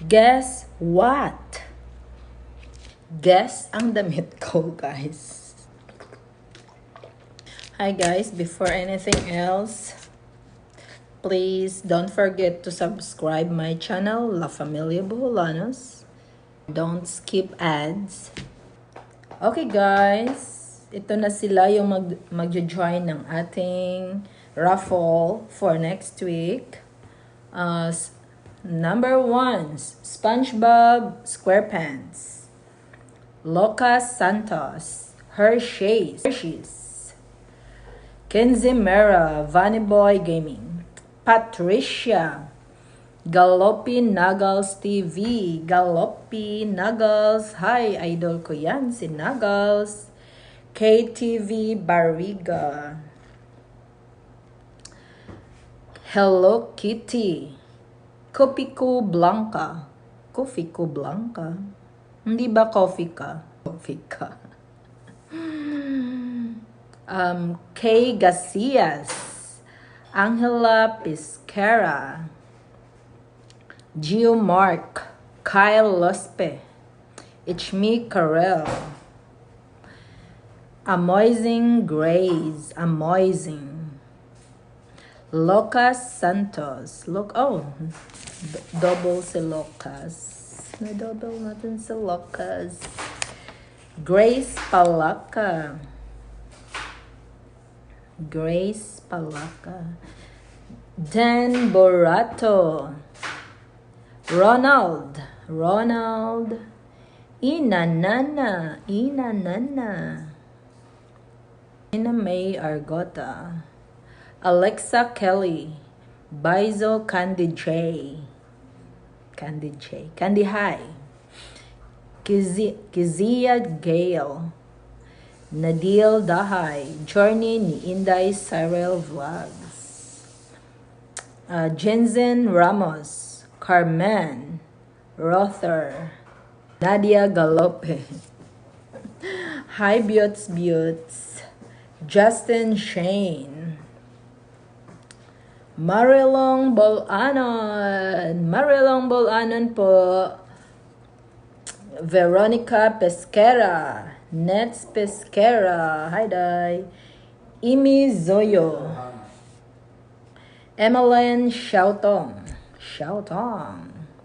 Guess what? Guess ang damit ko, guys. Hi guys, before anything else, please don't forget to subscribe my channel, La Familia Boholanos. Don't skip ads. Okay guys, ito na sila yung mag-join ng ating raffle for next week. Number 1, SpongeBob SquarePants, Lucas Santos, Hershey's, Kenzie Mera, Vanny Boy Gaming, Patricia, Galopi Nuggles TV, Galopi Nuggles, hi, idol ko yan, si Nuggles, KTV Barriga, Hello Kitty, Cofico Blanca, Cofico Blanca, hindi ba coffee ka? Coffee ka. Kay Gacias, Angela Piscara, Gio Mark, Kyle Lospe, Ichmi Karel, Amazing Grace, Amazing, Lucas Santos, double si Lucas, may double natin si Lucas, Grace Palaka, Dan Borato, Ronald, Inanana, Ina May Argota, Alexa Kelly, Baizo Candy High, Kizia Gale, Nadil Dahay, Journey ni Inday Cyril Vlogs, Jensen Ramos, Carmen Rother, Nadia Galope, Hi Buttes, Justin Shane, Marilong Bolanon po, Veronica Pesquera, Nets Pesquera, hi Day, Imi Zoyo, Emmeline Shoutong,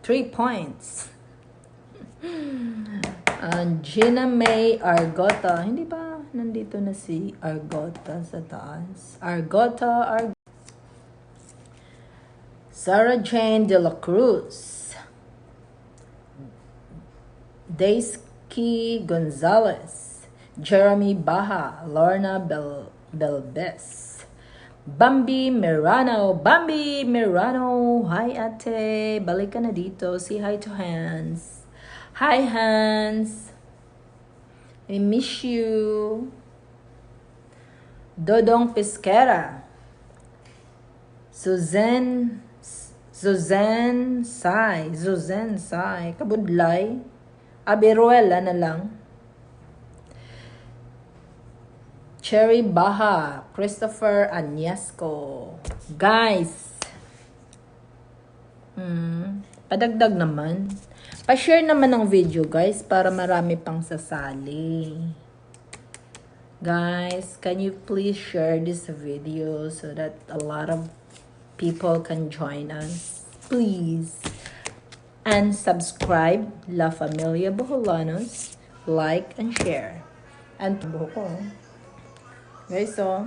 3 points. Gina May Argota, hindi ba nandito na si Argota sa taas? Sarah Jane De La Cruz, Daisky Gonzalez, Jeremy Baha, Lorna Belbes, Bambi Mirano, hi ate, balik ka na dito, say hi to Hans. Hi Hans, I miss you. Dodong Pesquera, Suzanne Sai, Kabudlay, Abiruela na lang, Cherry Baha, Christopher Anyasco. Guys, padagdag naman. Pa-share naman ng video guys para marami pang sasali. Guys, can you please share this video so that a lot of people can join us? Please. And subscribe, La Familia Boholanos, like and share. And buhok ko. Guys, so